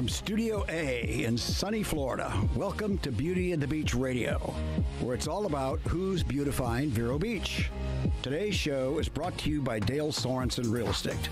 from Studio A in sunny Florida, welcome to Beauty and the Beach Radio, where it's all about who's beautifying Vero Beach. Today's show is brought to you by Dale Sorensen Real Estate.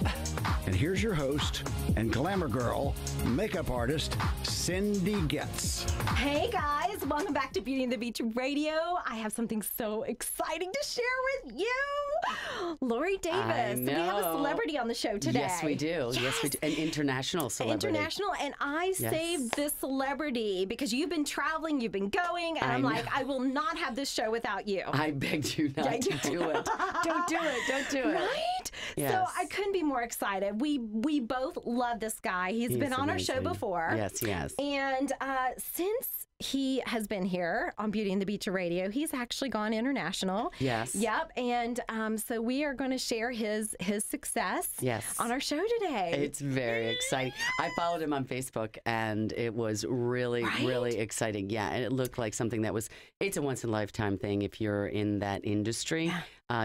And here's your host and glamour girl, makeup artist, Cindy Getz. Hey guys, welcome back to Beauty and the Beach Radio. I have something so exciting to share with you. Lori Davis. We have a celebrity on the show today. Yes, we do. Yes, we do. An international celebrity. International, and I saved this celebrity because you've been traveling, you've been going, and I'm like, I will not have this show without you. I begged you not to do it. Don't do it. Don't do it. Right? Yes. So I couldn't be more excited. We both love this guy. He's been on amazing. our show before. Yes, yes. And since he has been here on Beauty and the Beach Radio, he's actually gone international. Yes. Yep. And so we are going to share his success on our show today. It's very exciting. I followed him on Facebook, and it was really, really exciting. Yeah, and it looked like something that was, it's a once-in-a-lifetime thing if you're in that industry. Yeah.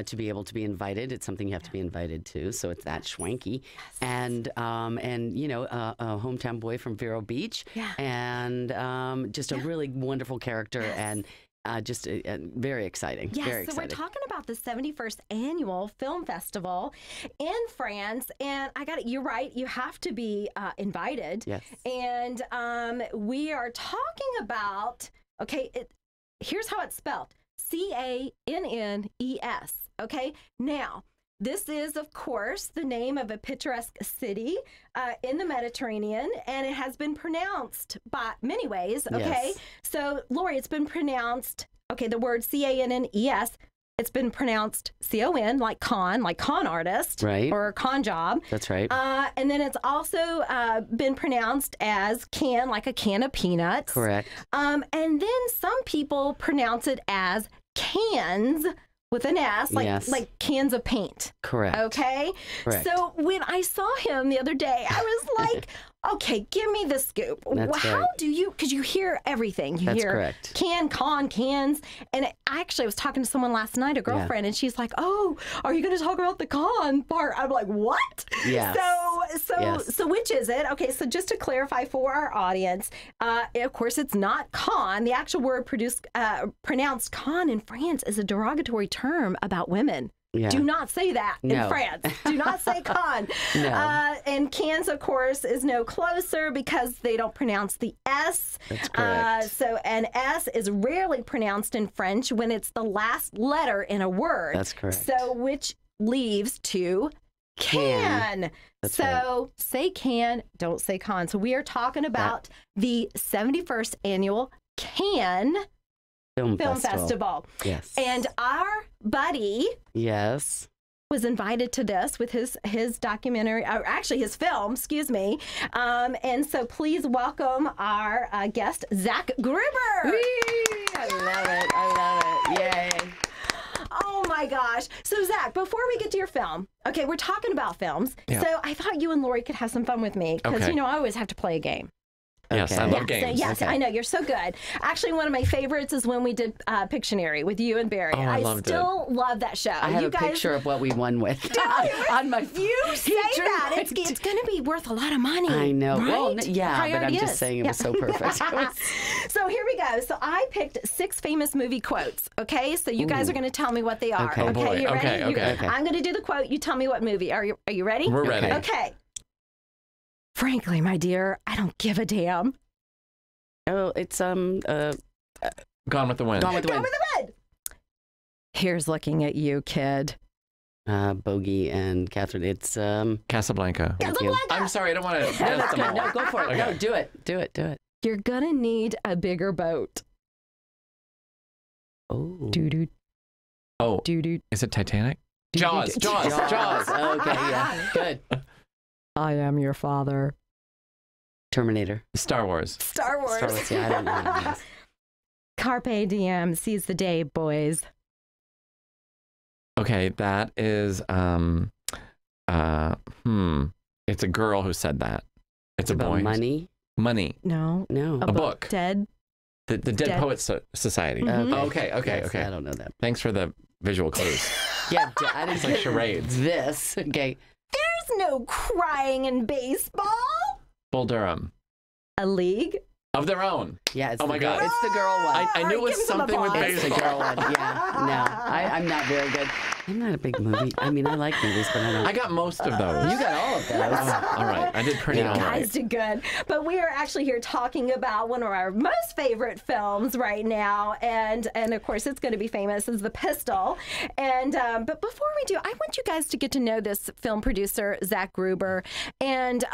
To be able to be invited, it's something you have to be invited to, so it's that schwanky. Yes. And you know, a hometown boy from Vero Beach, and just a really wonderful character, and just very exciting. Yes, very so exciting. we're talking about the 71st Annual Film Festival in France, and I got it. You're right. You have to be invited. Yes. And we are talking about, okay, here's how it's spelled. Cannes. Okay, now this is, of course, the name of a picturesque city in the Mediterranean, and it has been pronounced by many ways. Okay, so Lori, it's been pronounced. Okay, the word Cannes. It's been pronounced con, like con artist, right, or con job. That's right. And then it's also been pronounced as can, like a can of peanuts. Correct. And then some people pronounce it as cans with an S, like cans of paint. Correct. Okay. Correct. So when I saw him the other day, I was like, okay, give me the scoop. How do you, because you hear everything. You hear correct. Cans. And I was talking to someone last night, a girlfriend, and she's like, oh, are you going to talk about the con part? I'm like, what? Yes. So which is it? Okay, so just to clarify for our audience, of course, it's not con. The actual word pronounced con in France is a derogatory term about women. Yeah. Do not say that in France. Do not say con. No. And cans, of course, is no closer because they don't pronounce the S. That's correct. So an S is rarely pronounced in French when it's the last letter in a word. That's correct. So which leaves to can. That's so say can, don't say con. So we are talking about the 71st Annual Cannes Film Festival. Yes. And our buddy was invited to this with his documentary, or actually his film, excuse me. And so please welcome our guest, Zach Gruber. I love it. Yay. Oh my gosh. So Zach, before we get to your film, okay, we're talking about films. Yeah. So I thought you and Lori could have some fun with me because, you know, I always have to play a game. Yes, I love games. Yes, I know. You're so good. Actually, one of my favorites is when we did Pictionary with you and Barry. Oh, I still love that show. I have a picture of what we won with on my phone. You say that. It's going to be worth a lot of money. I know. Right? Well, yeah, but I'm just saying it was so perfect. So here we go. So I picked 6 famous movie quotes. Okay, so you guys are going to tell me what they are. Okay. Okay, you ready? Okay. I'm going to do the quote. You tell me what movie. Are you ready? We're ready. Okay. Frankly, my dear, I don't give a damn. Oh, it's Gone with the Wind. Gone with the Go Wind. with the Wind. Here's looking at you, kid. Bogey and Catherine. It's Casablanca. Casablanca. I'm sorry, I don't want to. No, that's good. No, go for it. Okay. No, do it. You're gonna need a bigger boat. Oh. Doo-doo. Oh, Doo-doo. is it Titanic? Jaws. Okay, yeah, good. I am your father. Terminator. Star Wars. Star Wars. Yeah, I don't know. Carpe diem. Seize the day, boys. Okay, that is it's a girl who said that. It's a boy. Money. No. A book. Dead. The Dead Poets Society. Mhm. Okay. Yes, I don't know that. Thanks for the visual clues. Yeah, I didn't It's like charades. This. Okay. There's no crying in baseball. Bull Durham. A League of Their Own. Yeah, it's oh my God. It's the girl one. I knew it was something with It's the baseball. girl one. Yeah, no, I'm not very good. I'm not a big movie. I mean, I like movies, but I don't. I got most of those. You got all of those. Oh, all right. I did pretty all guys right. did good. But we are actually here talking about one of our most favorite films right now. And of course, it's going to be famous as The Pistol. And but before we do, I want you guys to get to know this film producer, Zach Gruber. And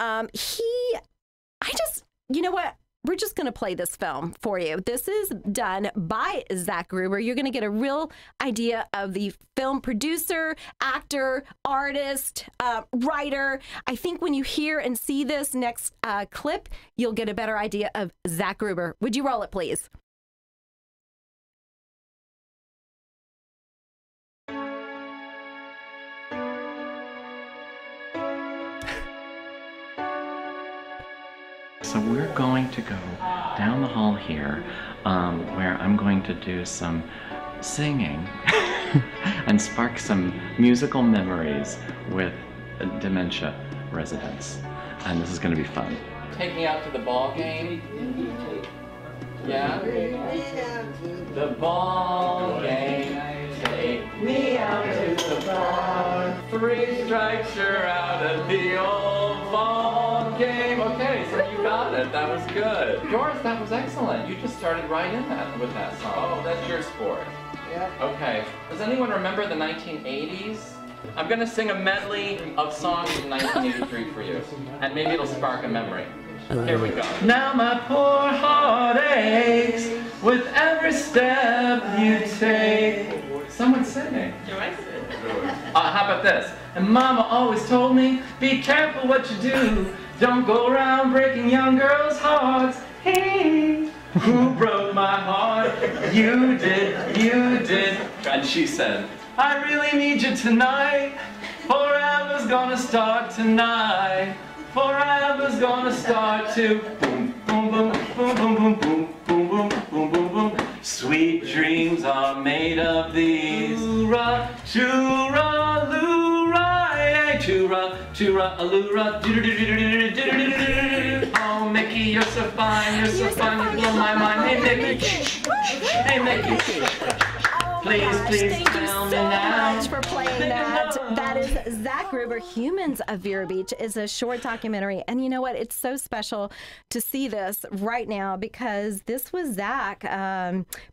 you know what? We're just going to play this film for you. This is done by Zach Gruber. You're going to get a real idea of the film producer, actor, artist, writer. I think when you hear and see this next clip, you'll get a better idea of Zach Gruber. Would you roll it, please? So we're going to go down the hall here, where I'm going to do some singing and spark some musical memories with dementia residents. And this is going to be fun. Take me out to the ball game. Yeah? The ball game. Take me out to the bar. 3 strikes, you're out of the old ball game. Okay, so you got it. That was good. Doris, that was excellent. You just started right in that with that song. Oh, that's your sport. Yeah. Okay. Does anyone remember the 1980s? I'm gonna sing a medley of songs from 1983 for you, and maybe it'll spark a memory. Here we go. Now my poor heart aches with every step you take. Someone's singing. How about this? And Mama always told me, be careful what you do. Don't go around breaking young girls' hearts. He who broke my heart, you did, you did. And she said, I really need you tonight. Forever's gonna start tonight. Forever's gonna start to boom, boom, boom, boom, boom, boom, boom, boom, boom, boom, boom, boom. Sweet dreams are made of these. Chura, chura, lura, yeah, chura, chura, alura. Oh, Mickey, you're so fine, you're so fine, you blow my mind. Hey, Mickey, hey, Mickey. Please, please thank you tell so me now. much for playing that. That is Zach Gruber. Humans of Vero Beach is a short documentary. And you know what? It's so special to see this right now because this was Zach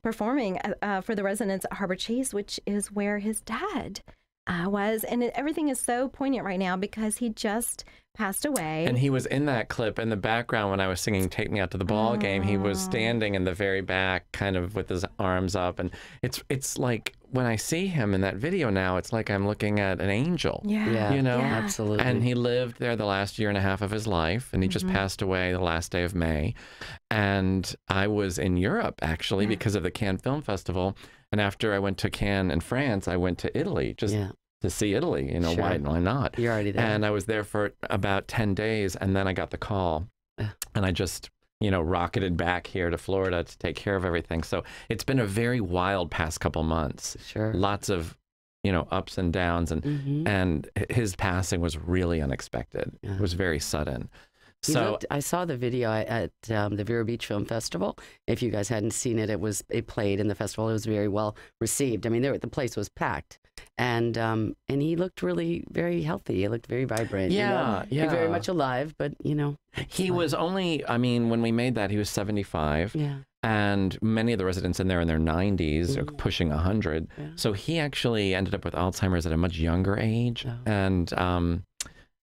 performing for the residents at Harbor Chase, which is where his dad was. And everything is so poignant right now because he just passed away. And he was in that clip in the background when I was singing Take Me Out to the Ball Game. He was standing in the very back kind of with his arms up. And it's like when I see him in that video now, it's like I'm looking at an angel. Yeah. You know? Yeah. Absolutely. And he lived there the last 1.5 years of his life, and he just passed away the last day of May. And I was in Europe, actually, because of the Cannes Film Festival. And after I went to Cannes in France, I went to Italy just to see Italy. You know, Sure. why not? You're already there. And I was there for about 10 days, and then I got the call. And I just, you know, rocketed back here to Florida to take care of everything. So it's been a very wild past couple months. Sure. Lots of, you know, ups and downs. And his passing was really unexpected. It was very sudden. So I saw the video at the Vero Beach Film Festival. If you guys hadn't seen it, it played in the festival. It was very well received. I mean, the place was packed, and he looked really very healthy. He looked very vibrant. Yeah, you know? Very much alive. But you know, he was only. I mean, when we made that, he was 75. Yeah. And many of the residents in there in their 90s are pushing 100. Yeah. So he actually ended up with Alzheimer's at a much younger age. Oh. And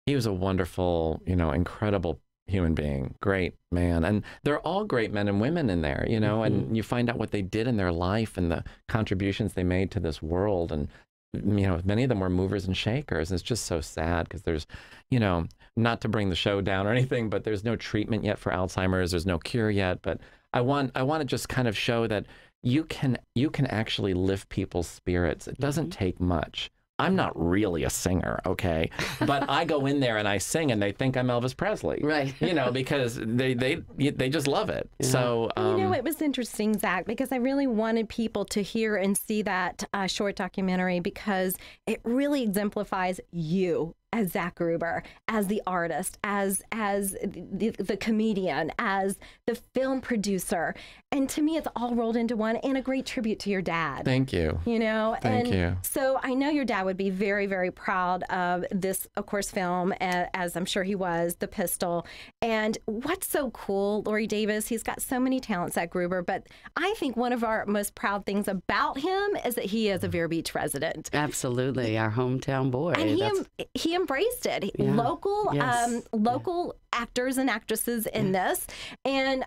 he was a wonderful, you know, incredible human being, great man. And they're all great men and women in there, you know, and you find out what they did in their life and the contributions they made to this world. And, you know, many of them were movers and shakers. And it's just so sad because there's, you know, not to bring the show down or anything, but there's no treatment yet for Alzheimer's. There's no cure yet. But I want to just kind of show that you can actually lift people's spirits. It doesn't take much. I'm not really a singer, okay? But I go in there and I sing and they think I'm Elvis Presley. Right. You know, because they just love it. Yeah. So, you know, it was interesting, Zach, because I really wanted people to hear and see that short documentary because it really exemplifies you as Zach Gruber, as the artist, as the comedian, as the film producer. And to me, it's all rolled into one, and a great tribute to your dad. Thank you. You know, Thank you. So I know your dad would be very, very proud of this, of course, film, as I'm sure he was, The Pistol. And what's so cool, Lori Davis, he's got so many talents, Zach Gruber, but I think one of our most proud things about him is that he is a Vero Beach resident. Absolutely, our hometown boy. And he embraced it. Yeah. Local, Yes. local actors and actresses in this. And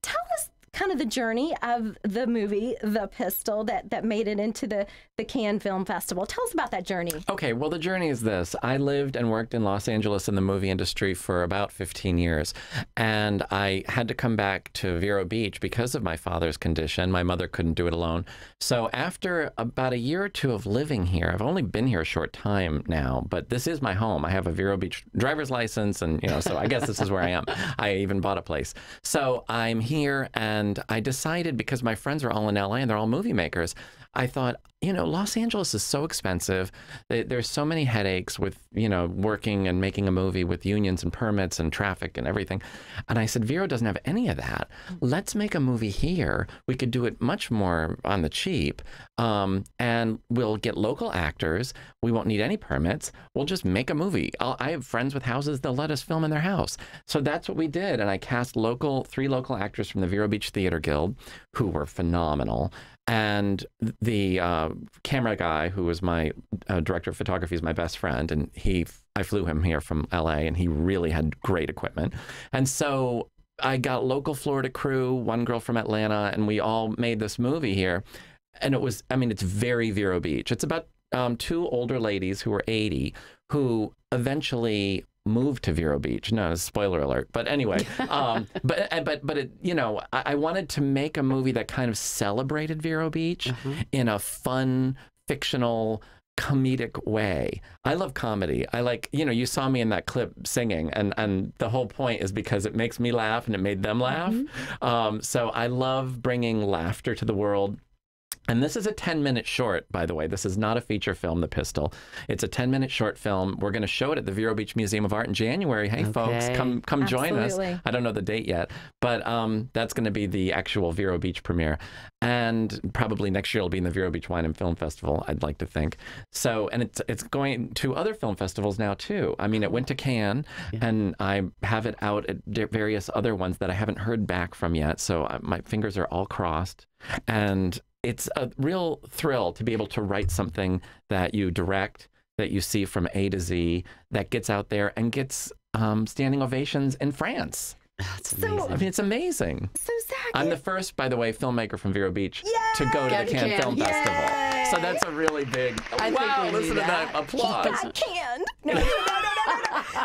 tell us kind of the journey of the movie, The Pistol, that made it into the Cannes Film Festival. Tell us about that journey. Okay, well, the journey is this. I lived and worked in Los Angeles in the movie industry for about 15 years, and I had to come back to Vero Beach because of my father's condition. My mother couldn't do it alone. So after about a year or two of living here, I've only been here a short time now, but this is my home. I have a Vero Beach driver's license, and, you know, so I guess this is where I am. I even bought a place. So I'm here, and I decided, because my friends are all in LA and they're all movie makers, I thought, you know, Los Angeles is so expensive. There's so many headaches with, you know, working and making a movie with unions and permits and traffic and everything. And I said, Vero doesn't have any of that. Let's make a movie here. We could do it much more on the cheap. And we'll get local actors. We won't need any permits. We'll just make a movie. I have friends with houses. They'll let us film in their house. So that's what we did. And I cast 3 local actors from the Vero Beach Theater Guild, who were phenomenal. And the camera guy, who was my director of photography, is my best friend, and I flew him here from LA, and he really had great equipment. And so I got local Florida crew, one girl from Atlanta, and we all made this movie here. And it was, I mean, it's very Vero Beach. It's about 2 older ladies who were 80 who eventually moved to Vero Beach. No, spoiler alert. But anyway, but it, you know, I wanted to make a movie that kind of celebrated Vero Beach in a fun, fictional, comedic way. I love comedy. I like, you know, you saw me in that clip singing, and the whole point is because it makes me laugh and it made them laugh. So I love bringing laughter to the world. And this is a 10-minute short, by the way. This is not a feature film, The Pistol. It's a 10-minute short film. We're going to show it at the Vero Beach Museum of Art in January. Hey, folks, come join us. I don't know the date yet, but that's going to be the actual Vero Beach premiere. And probably next year it'll be in the Vero Beach Wine and Film Festival, I'd like to think. So, and it's going to other film festivals now, too. I mean, it went to Cannes, and I have it out at various other ones that I haven't heard back from yet. So my fingers are all crossed. And it's a real thrill to be able to write something that you direct, that you see from A to Z, that gets out there and gets standing ovations in France. That's amazing. I mean, it's amazing. So, Zach, I'm the first, by the way, filmmaker from Vero Beach to go to the Cannes Film Festival. So that's a really big, wow, listen to that applause. I can. No.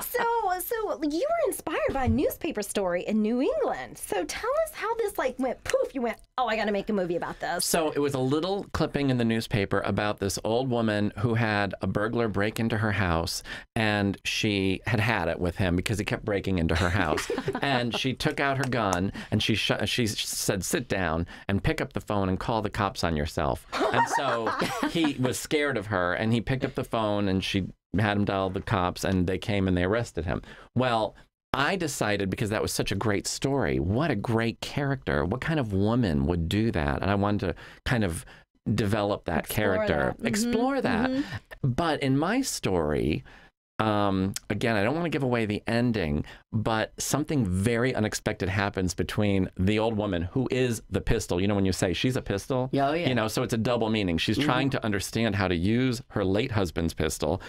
So you were inspired by a newspaper story in New England. So tell us how this went poof. You went, oh, I got to make a movie about this. So it was a little clipping in the newspaper about this old woman who had a burglar break into her house, and she had it with him because he kept breaking into her house. And she took out her gun and she said, sit down and pick up the phone and call the cops on yourself. And so he was scared of her, and he picked up the phone, and she had him dial the cops, and they came and they arrested him. Well, I decided, because that was such a great story, what a great character, what kind of woman would do that? And I wanted to kind of develop that character, explore that. But in my story, again, I don't want to give away the ending, but something very unexpected happens between the old woman, who is the pistol. You know, when you say she's a pistol, you know, so it's a double meaning. She's trying to understand how to use her late husband's pistol,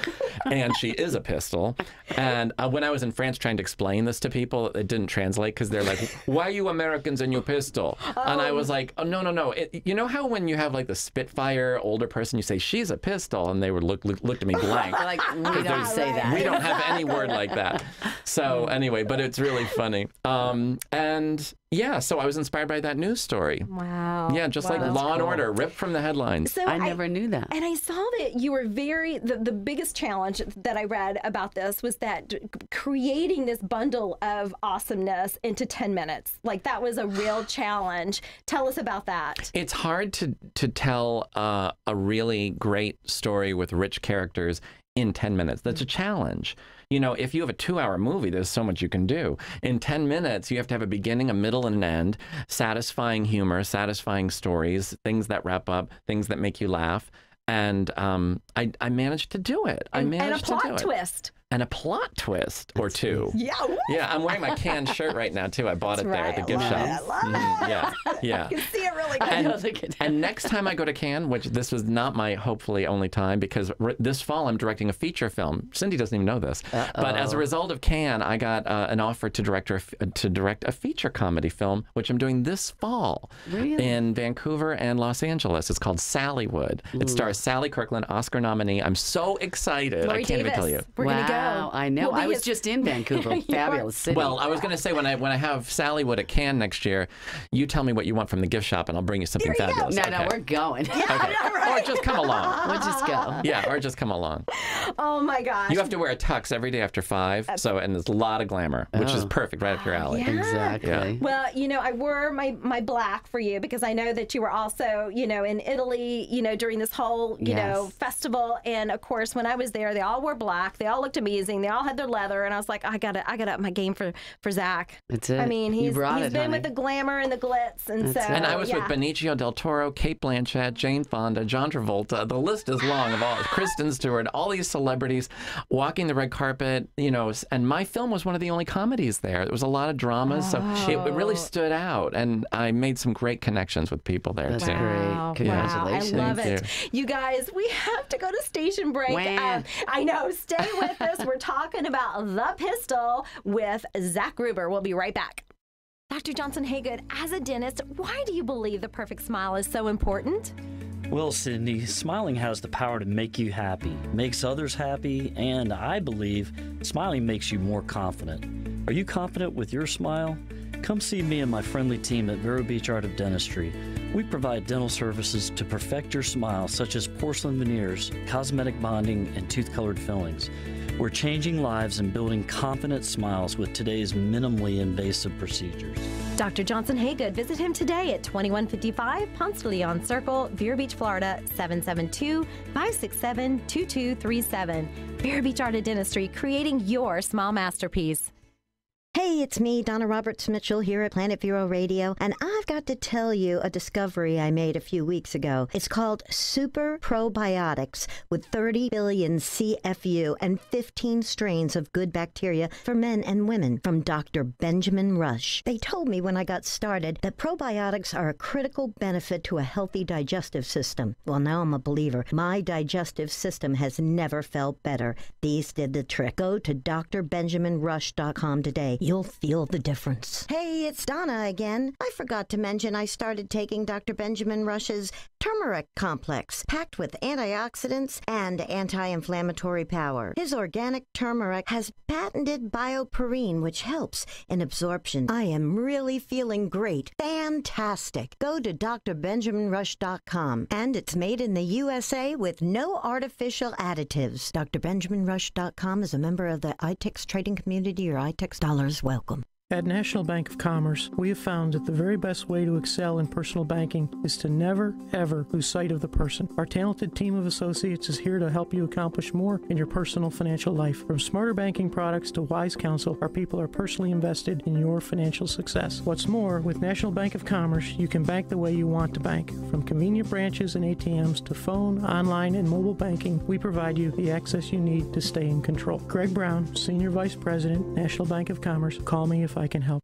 and she is a pistol. And when I was in France trying to explain this to people, it didn't translate, because they're like, why are you Americans and your pistol? And I was like, oh, no. You know how when you have like the Spitfire older person, you say, she's a pistol, and they would looked at me blank. Like, we don't say that. We don't have any word like that. So anyway, but it's really funny. And yeah, so I was inspired by that news story. Wow. Yeah, just like Law and Order, ripped from the headlines. So I never knew that. And I saw that you were the biggest challenge that I read about this was that creating this bundle of awesomeness into 10 minutes. Like, that was a real challenge. Tell us about that. It's hard to tell a really great story with rich characters in 10 minutes. That's a challenge. You know, if you have a 2-hour movie, there's so much you can do. In 10 minutes, you have to have a beginning, a middle, and an end, satisfying humor, satisfying stories, things that wrap up, things that make you laugh. And I managed to do it. I managed to do it. And a plot twist. And a plot twist or two. Yeah. Yeah, I'm wearing my Cannes shirt right now, too. I bought it there at the gift shop. I love it. Yeah, yeah. You can see it really good. And next time I go to Cannes, which this was not my hopefully only time, because this fall I'm directing a feature film. Cindy doesn't even know this. But as a result of Cannes, I got an offer to direct a feature comedy film, which I'm doing this fall in Vancouver and Los Angeles. It's called Sallywood. It stars Sally Kirkland, Oscar nominee. I'm so excited. Lori I can't even tell you. We're going to go. Wow, I know. I was just in Vancouver. Fabulous city. Well, I was going to say, when I have Sallywood at Cannes next year, you tell me what you want from the gift shop, and I'll bring you something fabulous. No, we're going. Okay. Or just come along. We'll just go. Yeah, or just come along. Oh, my gosh. You have to wear a tux every day after 5, and there's a lot of glamour, which is perfect, right up your alley. Yeah. Exactly. Yeah. Well, you know, I wore my black for you because I know that you were also, you know, in Italy, you know, during this whole, you know, festival. And of course, when I was there, they all wore black. They all looked amazing. They all had their leather. And I was like, I got to up my game for Zach. That's it. I mean, he's been with the glamour and the glitz. And And I was with Benicio del Toro, Kate Blanchett, Jane Fonda, John Travolta. The list is long of all, Kristen Stewart, all these celebrities walking the red carpet, you know, and my film was one of the only comedies there. There was a lot of dramas, so it really stood out. And I made some great connections with people there, That's too. great. Congratulations. I love it. You guys, we have to go to station break. I know. Stay with us. We're talking about The Pistol with Zach Gruber. We'll be right back. Dr. Johnson Haygood, as a dentist, why do you believe the perfect smile is so important? Well, Cindy, smiling has the power to make you happy, makes others happy, and I believe smiling makes you more confident. Are you confident with your smile? Come see me and my friendly team at Vero Beach Art of Dentistry. We provide dental services to perfect your smile, such as porcelain veneers, cosmetic bonding, and tooth-colored fillings. We're changing lives and building confident smiles with today's minimally invasive procedures. Dr. Johnson Haygood, visit him today at 2155 Ponce de Leon Circle, Vero Beach, Florida, 772-567-2237. Vero Beach Art of Dentistry, creating your smile masterpiece. Hey, it's me, Donna Roberts Mitchell, here at Planet Vero Radio, and I've got to tell you a discovery I made a few weeks ago. It's called Super Probiotics with 30 billion CFU and 15 strains of good bacteria for men and women from Dr. Benjamin Rush. They told me when I got started that probiotics are a critical benefit to a healthy digestive system. Well, now I'm a believer. My digestive system has never felt better. These did the trick. Go to drbenjaminrush.com today. You'll feel the difference. Hey, it's Donna again. I forgot to mention I started taking Dr. Benjamin Rush's turmeric complex, packed with antioxidants and anti-inflammatory power. His organic turmeric has patented bioperine, which helps in absorption. I am really feeling great. Fantastic. Go to drbenjaminrush.com, and it's made in the USA with no artificial additives. drbenjaminrush.com is a member of the iTex trading community. Your iTex dollars welcome. At National Bank of Commerce, we have found that the very best way to excel in personal banking is to never, ever lose sight of the person. Our talented team of associates is here to help you accomplish more in your personal financial life. From smarter banking products to wise counsel, our people are personally invested in your financial success. What's more, with National Bank of Commerce, you can bank the way you want to bank. From convenient branches and ATMs to phone, online, and mobile banking, we provide you the access you need to stay in control. Greg Brown, Senior Vice President, National Bank of Commerce. Call me if I can help.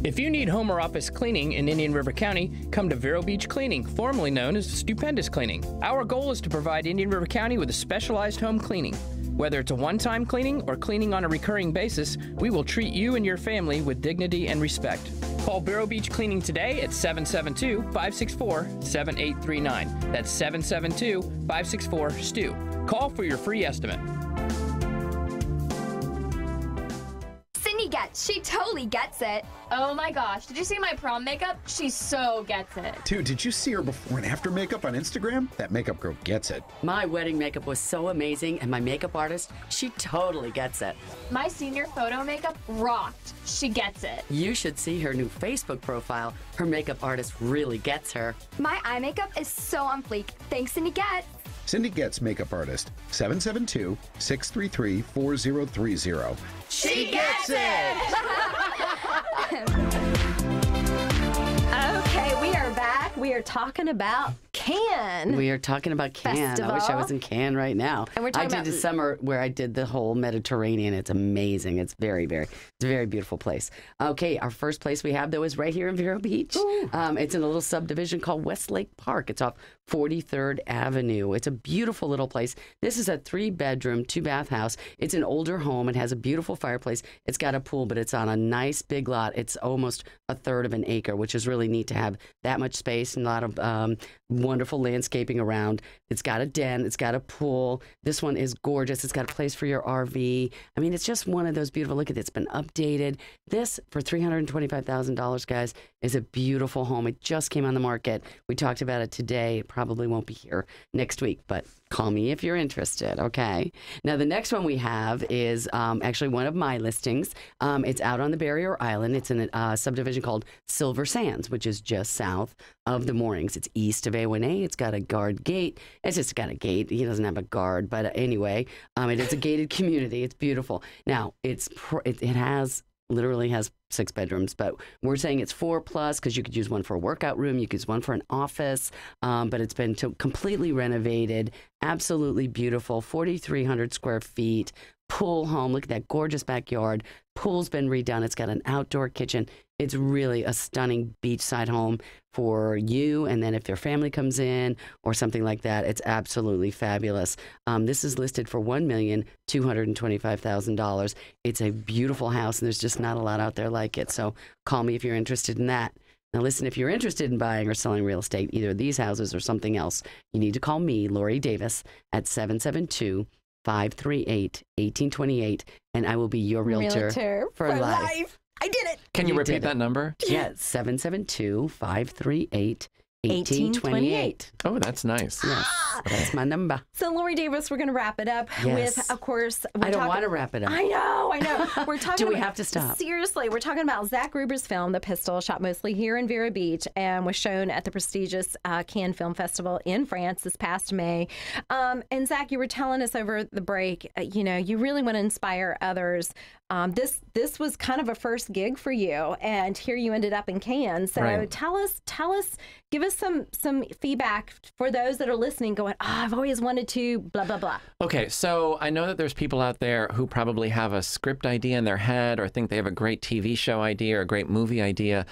If you need home or office cleaning in Indian River County, come to Vero Beach Cleaning, formerly known as Stupendous Cleaning. Our goal is to provide Indian River County with a specialized home cleaning. Whether it's a one-time cleaning or cleaning on a recurring basis, we will treat you and your family with dignity and respect. Call Vero Beach Cleaning today at 772-564-7839. That's 772-564-STU. Call for your free estimate. She totally gets it. Oh my gosh, did you see my prom makeup? She so gets it. Dude, did you see her before and after makeup on Instagram? That makeup girl gets it. My wedding makeup was so amazing, and my makeup artist, she totally gets it. My senior photo makeup rocked. She gets it. You should see her new Facebook profile. Her makeup artist really gets her. My eye makeup is so on fleek. Thanks, Cindy Getz. Cindy Getz Makeup Artist, 772-633-4030. She gets it! Okay, we are back. We are talking about Cannes. We are talking about Cannes. I wish I was in Cannes right now. And we're talking I did a summer where I did the whole Mediterranean. It's amazing. It's it's a very beautiful place. Okay, our first place we have, though, is right here in Vero Beach. It's in a little subdivision called Westlake Park. It's off 43rd Avenue. It's a beautiful little place. This is a 3-bedroom, 2-bath house. It's an older home. It has a beautiful fireplace. It's got a pool, but it's on a nice big lot. It's almost a third of an acre, which is really neat to have that much space and a lot of wonderful landscaping around. It's got a den. It's got a pool. This one is gorgeous. It's got a place for your RV. I mean, it's just one of those beautiful, look at it. It's been updated. This, for $325,000, guys, is a beautiful home. It just came on the market. We talked about it today. It probably won't be here next week, but call me if you're interested, okay? Now, the next one we have is actually one of my listings. It's out on the Barrier Island. It's in a subdivision called Silver Sands, which is just south of the moorings. It's east of A1A. It's got a guard gate. It's just got a gate. He doesn't have a guard, but anyway, it is a gated community. It's beautiful. Now, it literally has 6 bedrooms, but we're saying it's 4+ because you could use one for a workout room, you could use one for an office, but it's been completely renovated, absolutely beautiful, 4,300 square feet, pool home. Look at that gorgeous backyard. Pool's been redone. It's got an outdoor kitchen. It's really a stunning beachside home for you, and then if your family comes in or something like that, it's absolutely fabulous. This is listed for $1,225,000. It's a beautiful house, and there's just not a lot out there like it. So call me if you're interested in that. Now listen, if you're interested in buying or selling real estate, either these houses or something else, you need to call me, Lori Davis, at 772-538-1828, and I will be your realtor for life. I did it. Can you repeat that number? Yeah, 772-538-1828. Oh, that's nice. Yes, that's my number. So, Lori Davis, we're going to wrap it up with, of course, I don't want to wrap it up. I know. We're talking. Do we have to stop? Seriously, we're talking about Zach Gruber's film, The Pistol, shot mostly here in Vero Beach and was shown at the prestigious Cannes Film Festival in France this past May. And Zach, you were telling us over the break, you really want to inspire others. This was kind of a first gig for you, and here you ended up in Cannes. So tell us, give us some feedback for those that are listening going, I've always wanted to blah, blah, blah. Okay, so I know that there's people out there who probably have a script idea in their head or think they have a great TV show idea or a great movie idea.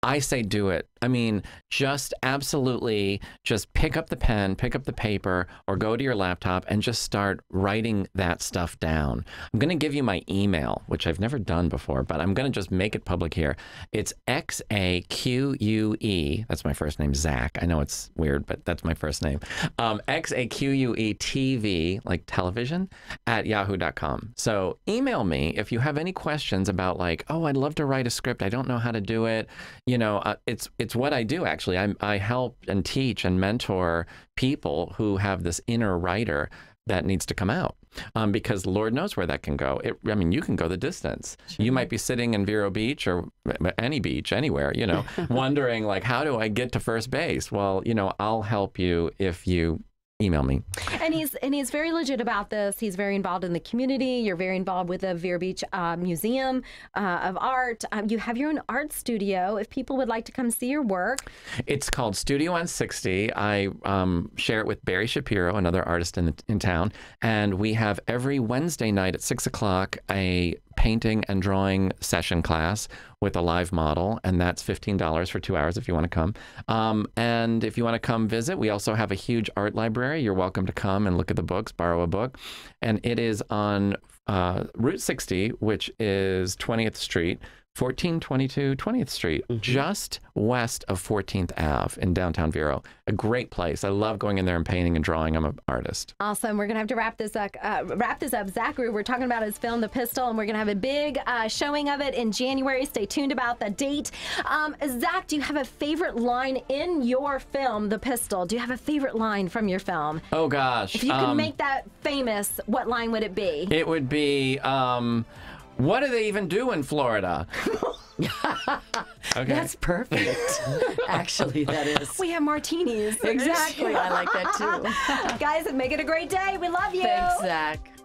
I say do it. I mean, just absolutely just pick up the pen, pick up the paper, or go to your laptop and just start writing that stuff down. I'm going to give you my email, which I've never done before, but I'm going to just make it public here. It's XAQUE. That's my first name, Zach. I know it's weird, but that's my first name. XAQUE TV, like television, at yahoo.com. So email me if you have any questions about like, oh, I'd love to write a script. I don't know how to do it. It's what I do, actually. I help and teach and mentor people who have this inner writer that needs to come out, because Lord knows where that can go. You can go the distance. Sure. You might be sitting in Vero Beach or any beach, anywhere, wondering like, how do I get to first base? Well, I'll help you if you email me. And he's very legit about this. He's very involved in the community. You're very involved with the Vero Beach Museum of Art. You have your own art studio. If people would like to come see your work. It's called Studio on 60. I share it with Barry Shapiro, another artist in town. And we have every Wednesday night at 6 o'clock a painting and drawing session class with a live model, and that's $15 for 2 hours if you want to come. And if you want to come visit, we also have a huge art library. You're welcome to come and look at the books, borrow a book. And it is on Route 60, which is 20th Street, 1422 20th Street, just west of 14th Ave in downtown Vero. A great place. I love going in there and painting and drawing. I'm an artist. Awesome. We're going to have to wrap this up. Zach Gruber, we're talking about his film, The Pistol, and we're going to have a big showing of it in January. Stay tuned about the date. Zach, do you have a favorite line in your film, The Pistol? Do you have a favorite line from your film? Oh, gosh. If you could make that famous, what line would it be? It would be... what do they even do in Florida? Okay. That's perfect. Actually, that is. We have martinis. Exactly. I like that too. Guys, make it a great day. We love you. Thanks, Zach.